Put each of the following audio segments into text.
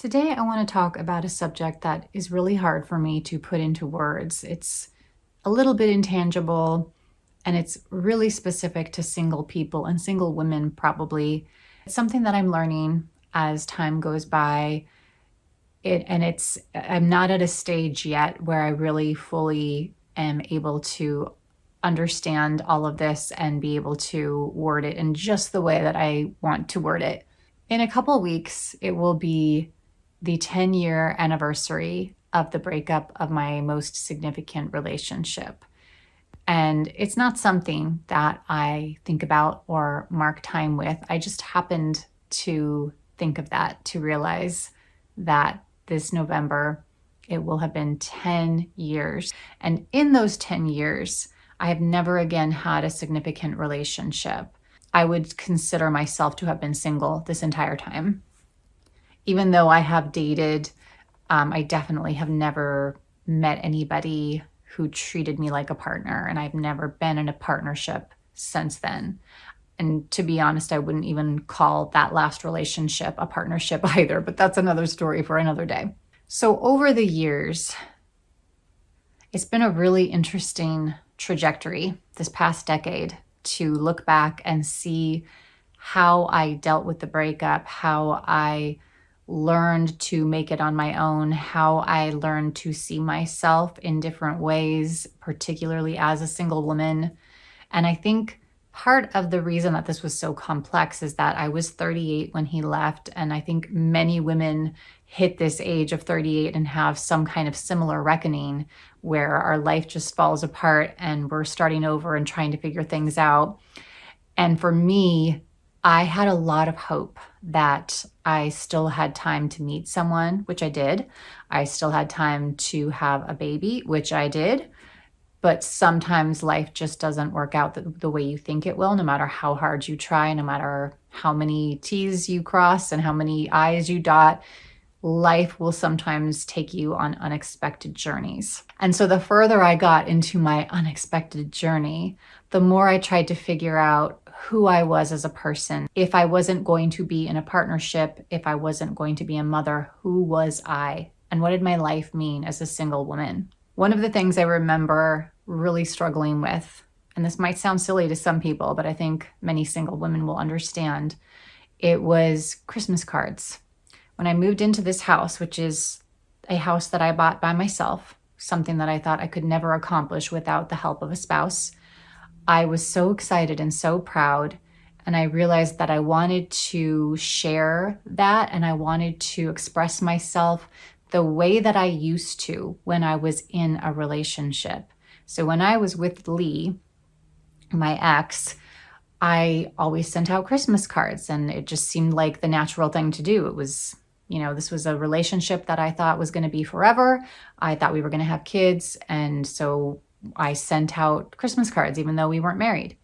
Today, I want to talk about a subject that is really hard for me to put into words. It's a little bit intangible and it's really specific to single people and single women, probably. It's something that I'm learning as time goes by. I'm not at a stage yet where I really fully am able to understand all of this and be able to word it in just the way that I want to word it. In a couple weeks, it will be the 10-year anniversary of the breakup of my most significant relationship. And it's not something that I think about or mark time with. I just happened to think of that, to realize that this November, it will have been 10 years. And in those 10 years, I have never again had a significant relationship. I would consider myself to have been single this entire time. Even though I have dated, I definitely have never met anybody who treated me like a partner, and I've never been in a partnership since then. And to be honest, I wouldn't even call that last relationship a partnership either, but that's another story for another day. So over the years, it's been a really interesting trajectory this past decade to look back and see how I dealt with the breakup, how I learned to make it on my own, how I learned to see myself in different ways, particularly as a single woman. And I think part of the reason that this was so complex is that I was 38 when he left. And I think many women hit this age of 38 and have some kind of similar reckoning where our life just falls apart and we're starting over and trying to figure things out. And for me, I had a lot of hope that I still had time to meet someone, which I did. I still had time to have a baby, which I did. But sometimes life just doesn't work out the way you think it will, no matter how hard you try, no matter how many T's you cross and how many I's you dot. Life will sometimes take you on unexpected journeys. And so the further I got into my unexpected journey, the more I tried to figure out who I was as a person. If I wasn't going to be in a partnership, if I wasn't going to be a mother, who was I? And what did my life mean as a single woman? One of the things I remember really struggling with, and this might sound silly to some people, but I think many single women will understand, it was Christmas cards. When I moved into this house, which is a house that I bought by myself, something that I thought I could never accomplish without the help of a spouse, I was so excited and so proud. And I realized that I wanted to share that and I wanted to express myself the way that I used to when I was in a relationship. So when I was with Lee, my ex, I always sent out Christmas cards and it just seemed like the natural thing to do. It was, this was a relationship that I thought was going to be forever. I thought we were going to have kids. And so I sent out Christmas cards, even though we weren't married.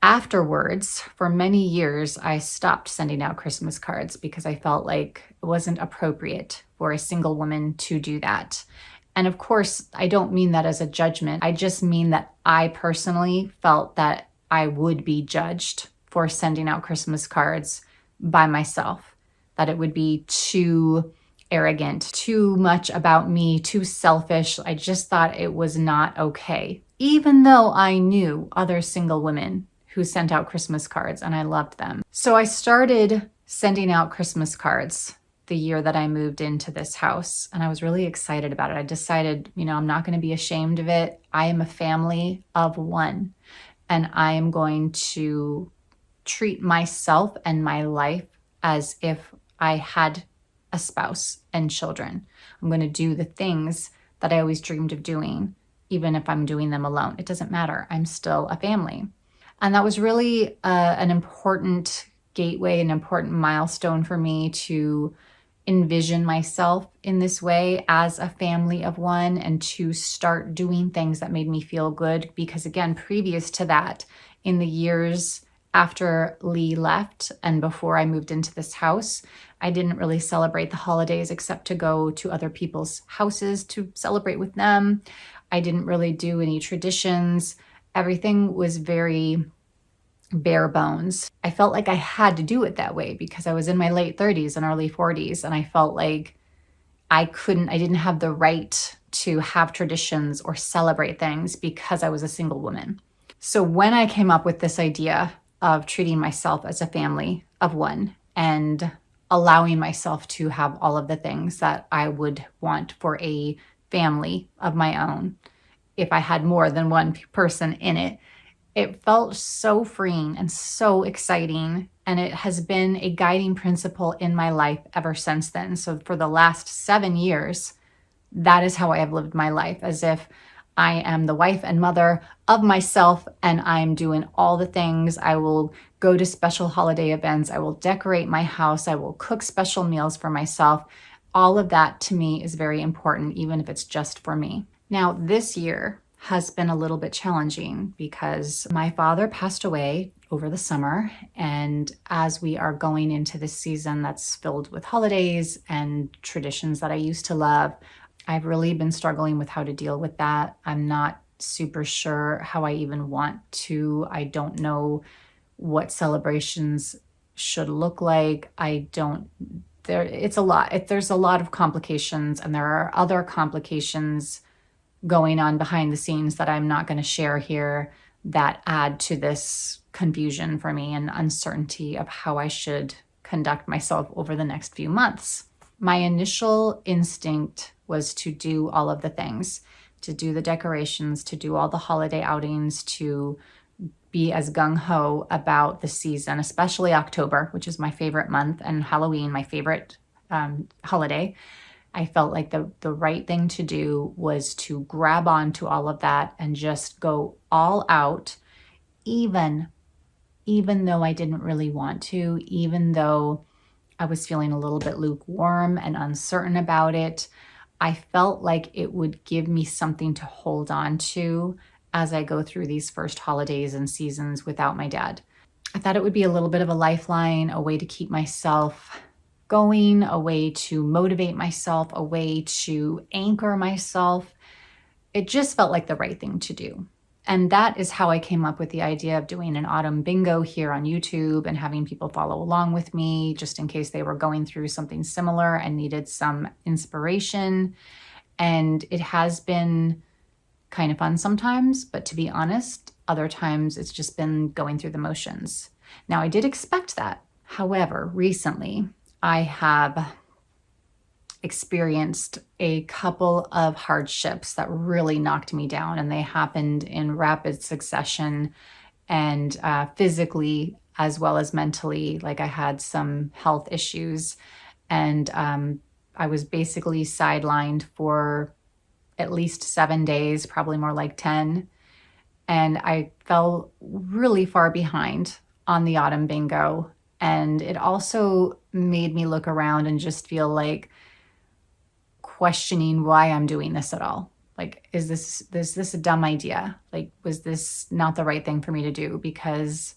Afterwards, for many years, I stopped sending out Christmas cards because I felt like it wasn't appropriate for a single woman to do that. And of course, I don't mean that as a judgment. I just mean that I personally felt that I would be judged for sending out Christmas cards by myself, that it would be too arrogant, too much about me, too selfish. I just thought it was not okay, even though I knew other single women who sent out Christmas cards and I loved them. So I started sending out Christmas cards the year that I moved into this house, and I was really excited about it. I decided, I'm not going to be ashamed of it. I am a family of one, and I am going to treat myself and my life as if I had a spouse and children. I'm going to do the things that I always dreamed of doing, even if I'm doing them alone. It doesn't matter. I'm still a family. And that was really an important gateway, an important milestone for me to envision myself in this way as a family of one and to start doing things that made me feel good. Because again, previous to that, in the years after Lee left and before I moved into this house, I didn't really celebrate the holidays except to go to other people's houses to celebrate with them. I didn't really do any traditions. Everything was very bare bones. I felt like I had to do it that way because I was in my late 30s and early 40s, and I felt like I didn't have the right to have traditions or celebrate things because I was a single woman. So when I came up with this idea of treating myself as a family of one and allowing myself to have all of the things that I would want for a family of my own, if I had more than one person in it, it felt so freeing and so exciting. And it has been a guiding principle in my life ever since then. So for the last 7 years, that is how I have lived my life, as if I am the wife and mother of myself and I'm doing all the things. I will go to special holiday events. I will decorate my house. I will cook special meals for myself. All of that to me is very important, even if it's just for me. Now, this year has been a little bit challenging because my father passed away over the summer. And as we are going into this season that's filled with holidays and traditions that I used to love, I've really been struggling with how to deal with that. I'm not super sure how I even want to. I don't know what celebrations should look like. It's a lot. There's a lot of complications, and there are other complications going on behind the scenes that I'm not going to share here that add to this confusion for me and uncertainty of how I should conduct myself over the next few months. My initial instinct was to do all of the things, to do the decorations, to do all the holiday outings, to be as gung-ho about the season, especially October, which is my favorite month, and Halloween, my favorite holiday. I felt like the right thing to do was to grab onto all of that and just go all out, even though I didn't really want to, even though I was feeling a little bit lukewarm and uncertain about it. I felt like it would give me something to hold on to as I go through these first holidays and seasons without my dad. I thought it would be a little bit of a lifeline, a way to keep myself going, a way to motivate myself, a way to anchor myself. It just felt like the right thing to do. And that is how I came up with the idea of doing an autumn bingo here on YouTube and having people follow along with me just in case they were going through something similar and needed some inspiration. And it has been kind of fun sometimes, but to be honest, other times it's just been going through the motions. Now, I did expect that. However, recently I have experienced a couple of hardships that really knocked me down, and they happened in rapid succession, and physically as well as mentally. Like, I had some health issues, and I was basically sidelined for at least 7 days, probably more like 10. And I fell really far behind on the autumn bingo. And it also made me look around and just feel like questioning why I'm doing this at all. Like, is this a dumb idea? Like, was this not the right thing for me to do? Because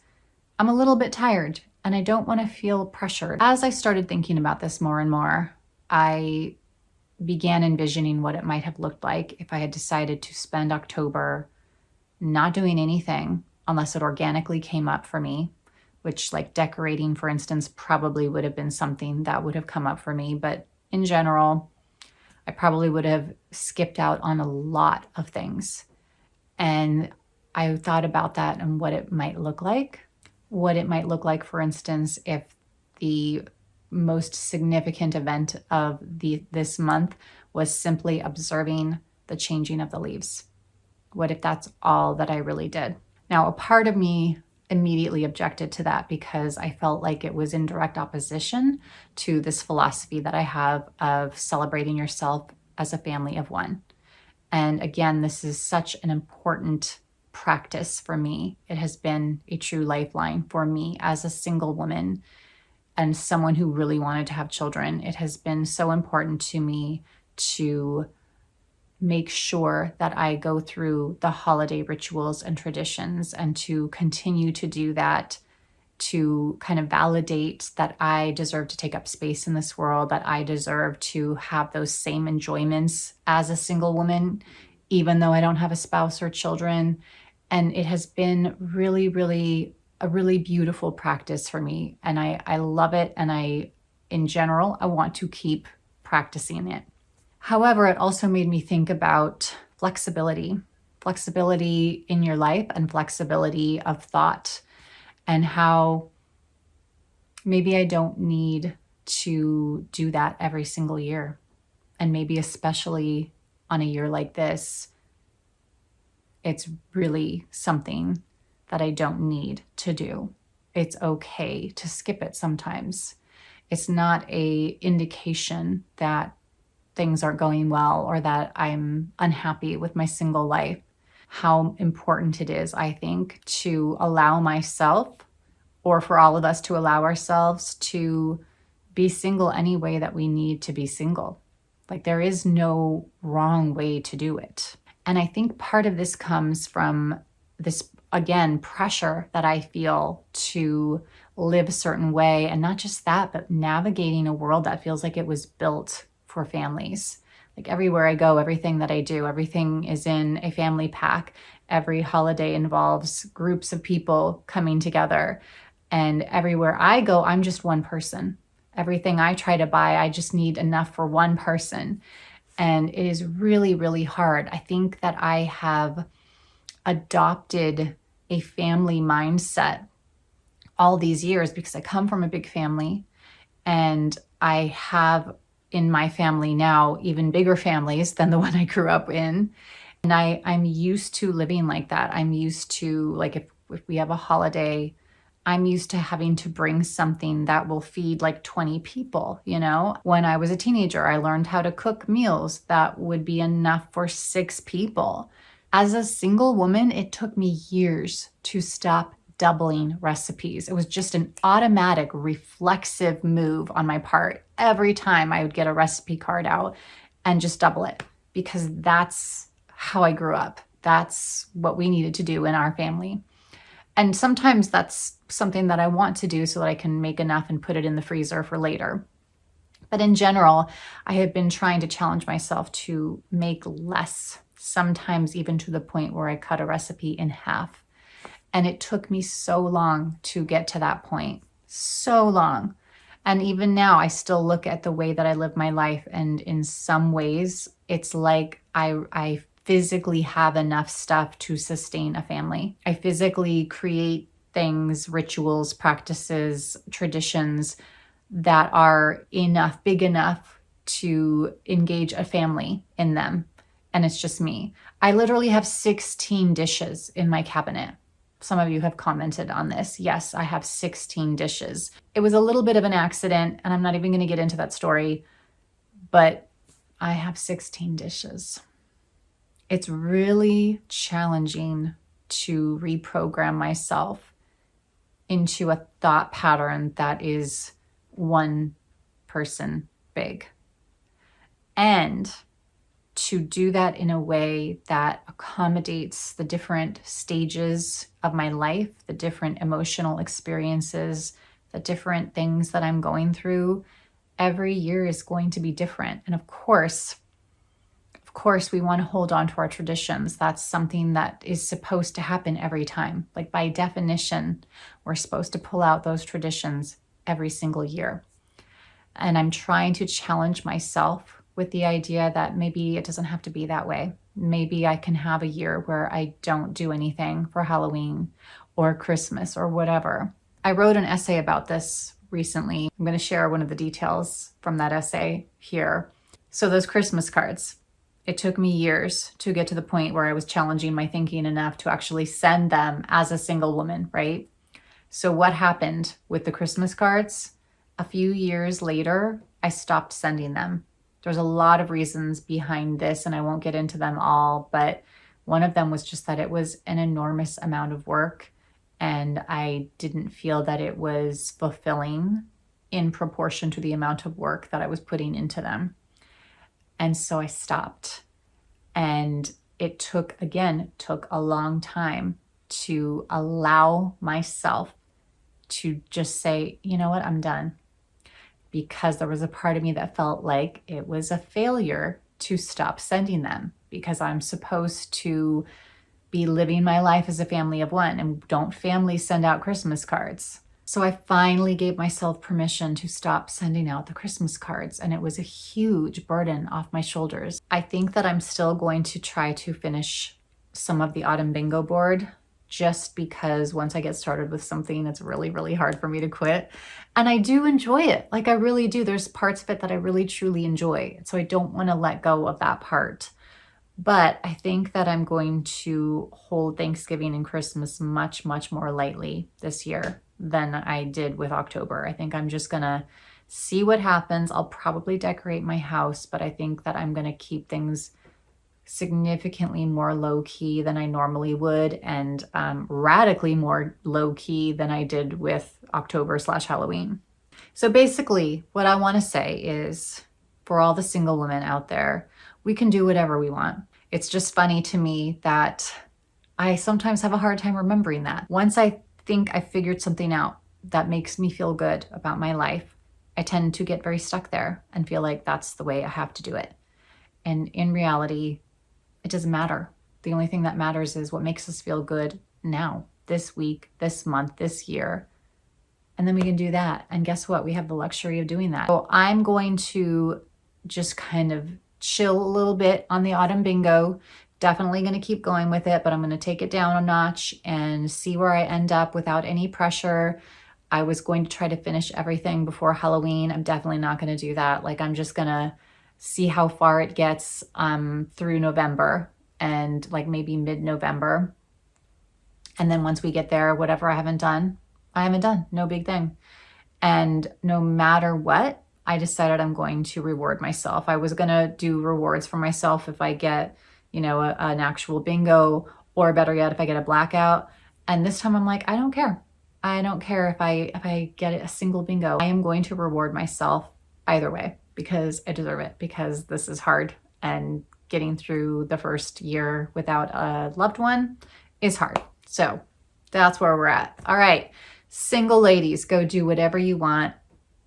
I'm a little bit tired and I don't want to feel pressured. As I started thinking about this more and more, I began envisioning what it might have looked like if I had decided to spend October not doing anything unless it organically came up for me, which, like decorating, for instance, probably would have been something that would have come up for me. But in general, I probably would have skipped out on a lot of things. And I thought about that and what it might look like. What it might look like, for instance, if the most significant event of this month was simply observing the changing of the leaves. What if that's all that I really did? Now, a part of me immediately objected to that because I felt like it was in direct opposition to this philosophy that I have of celebrating yourself as a family of one. And again, this is such an important practice for me. It has been a true lifeline for me as a single woman and someone who really wanted to have children. It has been so important to me to make sure that I go through the holiday rituals and traditions and to continue to do that, to kind of validate that I deserve to take up space in this world, that I deserve to have those same enjoyments as a single woman, even though I don't have a spouse or children. And it has been really, really a really beautiful practice for me, and I love it. And in general, I want to keep practicing it. However, it also made me think about flexibility in your life and flexibility of thought, and how maybe I don't need to do that every single year. And maybe especially on a year like this, it's really something that I don't need to do. It's okay to skip it sometimes. It's not an indication that things aren't going well or that I'm unhappy with my single life. How important it is, I think, to allow myself, or for all of us to allow ourselves, to be single any way that we need to be single. Like, there is no wrong way to do it. And I think part of this comes from this, again, pressure that I feel to live a certain way. And not just that, but navigating a world that feels like it was built for families. Like, everywhere I go, everything that I do, everything is in a family pack. Every holiday involves groups of people coming together. And everywhere I go, I'm just one person. Everything I try to buy, I just need enough for one person. And it is really, really hard. I think that I have adopted a family mindset all these years because I come from a big family, and I have in my family now even bigger families than the one I grew up in. And I'm used to living like that. I'm used to, like, if we have a holiday, I'm used to having to bring something that will feed like 20 people, you know? When I was a teenager, I learned how to cook meals that would be enough for 6 people. As a single woman, it took me years to stop doubling recipes. It was just an automatic, reflexive move on my part. Every time I would get a recipe card out and just double it, because that's how I grew up. That's what we needed to do in our family. And sometimes that's something that I want to do so that I can make enough and put it in the freezer for later. But in general, I have been trying to challenge myself to make less, sometimes even to the point where I cut a recipe in half. And it took me so long to get to that point, so long. And even now, I still look at the way that I live my life, and in some ways, it's like I physically have enough stuff to sustain a family. I physically create things, rituals, practices, traditions that are enough, big enough to engage a family in them. And it's just me. I literally have 16 dishes in my cabinet. Some of you have commented on this. Yes, I have 16 dishes. It was a little bit of an accident, and I'm not even going to get into that story, but I have 16 dishes. It's really challenging to reprogram myself into a thought pattern that is one person big. And to do that in a way that accommodates the different stages of my life, the different emotional experiences, the different things that I'm going through. Every year is going to be different. And of course, we want to hold on to our traditions. That's something that is supposed to happen every time. Like, by definition, we're supposed to pull out those traditions every single year. And I'm trying to challenge myself with the idea that maybe it doesn't have to be that way. Maybe I can have a year where I don't do anything for Halloween or Christmas or whatever. I wrote an essay about this recently. I'm going to share one of the details from that essay here. So those Christmas cards, it took me years to get to the point where I was challenging my thinking enough to actually send them as a single woman, right? So what happened with the Christmas cards? A few years later, I stopped sending them. There's a lot of reasons behind this, and I won't get into them all, but one of them was just that it was an enormous amount of work, and I didn't feel that it was fulfilling in proportion to the amount of work that I was putting into them. And so I stopped. And it took a long time to allow myself to just say, you know what, I'm done. Because there was a part of me that felt like it was a failure to stop sending them, because I'm supposed to be living my life as a family of one, and don't families send out Christmas cards? So I finally gave myself permission to stop sending out the Christmas cards, and it was a huge burden off my shoulders. I think that I'm still going to try to finish some of the autumn bingo board, just because once I get started with something, it's really, really hard for me to quit. And I do enjoy it. Like, I really do. There's parts of it that I really, truly enjoy. So I don't want to let go of that part. But I think that I'm going to hold Thanksgiving and Christmas much, much more lightly this year than I did with October. I think I'm just gonna see what happens. I'll probably decorate my house, but I think that I'm gonna keep things significantly more low-key than I normally would, and radically more low-key than I did with October/Halloween. So basically, what I want to say is, for all the single women out there, we can do whatever we want. It's just funny to me that I sometimes have a hard time remembering that. Once I think I figured something out that makes me feel good about my life, I tend to get very stuck there and feel like that's the way I have to do it. And in reality, it doesn't matter. The only thing that matters is what makes us feel good now, this week, this month, this year. And then we can do that. And guess what? We have the luxury of doing that. So I'm going to just kind of chill a little bit on the autumn bingo. Definitely going to keep going with it, but I'm going to take it down a notch and see where I end up without any pressure. I was going to try to finish everything before Halloween. I'm definitely not going to do that. Like, I'm just going to see how far it gets through November and like maybe mid-November. And then once we get there, whatever I haven't done, no big thing. And no matter what, I decided I'm going to reward myself. I was going to do rewards for myself if I get, an actual bingo, or better yet, if I get a blackout. And this time I'm like, I don't care. I don't care if I get a single bingo. I am going to reward myself either way, because I deserve it, because this is hard, and getting through the first year without a loved one is hard. So that's where we're at. All right, single ladies, go do whatever you want.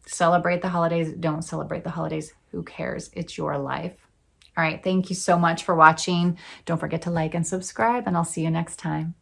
Celebrate the holidays. Don't celebrate the holidays. Who cares? It's your life. All right, thank you so much for watching. Don't forget to like and subscribe, and I'll see you next time.